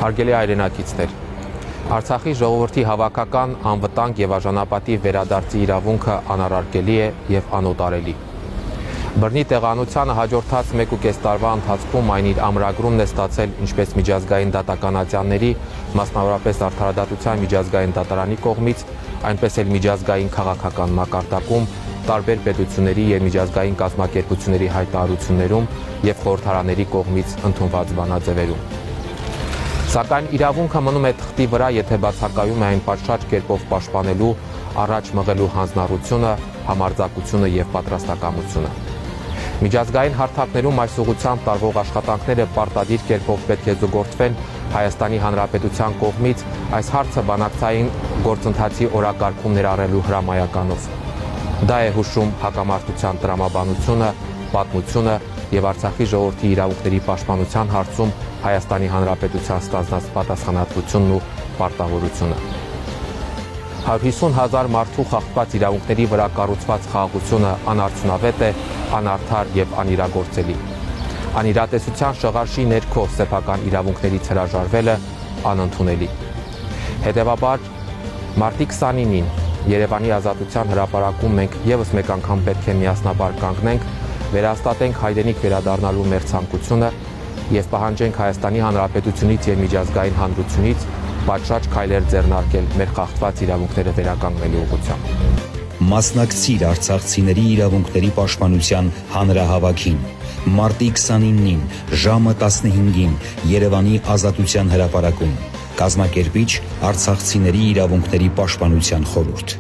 Հարգելի հայրենակիցներ, Արցախի ժողովրդի հավաքական, անվտանգ եւ արժանապատիվ վերադարձի իրավունքը անառարկելի է եւ անօտարելի։ Բռնի տեղանությանը հաջորդած 1.5 տարվա ընթացքում այն իր ամրագրումն է ստացել ինչպես միջազգային դատականատյանների, մասնավորապես Արդարադատության միջազգային դատարանի կողմից, այնպես էլ միջազգային քաղաքական մակարդակում, տարբեր պետությունների եւ միջազգային կազմակերպությունների հայտարարություններում եւ խորհրդարաների կողմից ընդունված բանաձևերում։ Սակայն իրավունքը մնում է թղթի վրա, եթե բացակայում է այն պատշաճ կերպով պաշտպանելու, առաջ մղելու հանձնառությունը, համարձակությունը եւ պատրաստակամությունը։ Միջազգային հարթակներում այս ուղղությամբ տարվող աշխատանքները պարտադիր կերպով պետք է զուգորդվեն Հայաստանի Հանրապետության կողմից այս հարցը բանակցային գործընթացի օրակարգում ներառելու հրամայականով։ Դա է հուշում հակամարտության տրամաբանությունը, պատմությունը եւ Արցախի ժողովրդի իրավունքների պաշտպանության հարցում Հայաստանի Հանրապետության ստանձնած պատասխանատվությունն ու պարտավորությունը։ 150,000 մարդու խախտված իրավունքների վրա կառուցված խաղաղությունը անարդյունավետ է, անարդար եւ անիրագործելի։ Անիրատեսության շղարշի ներքո սեփական իրավունքներից հրաժարվելը անընդունելի։ Հետևաբար, մարտի 29-ին Երևանի Ազատության հրապարակում մենք եւս մեկ անգամ պետք է միասնաբար կանգնենք, վերահաստատենք հայրենիք վերադառնալու մեր ցանկությունը եւ պահանջենք Հայաստանի Հանրապետությունից եւ միջազգային հանրությունից պատշաճ քայլեր ձեռնարկել մեր խախտված իրավունքները վերականգնելու ուղղությամբ։ Մասնակցիր արցախցիների իրավունքների պաշտպանության հանրահավաքին մարտի 29-ին ժամը 15-ին Երևանի Ազատության հրապարակում։ Կազմակերպիչ Արցախցիների իրավունքների պաշտպանության խորհուրդ։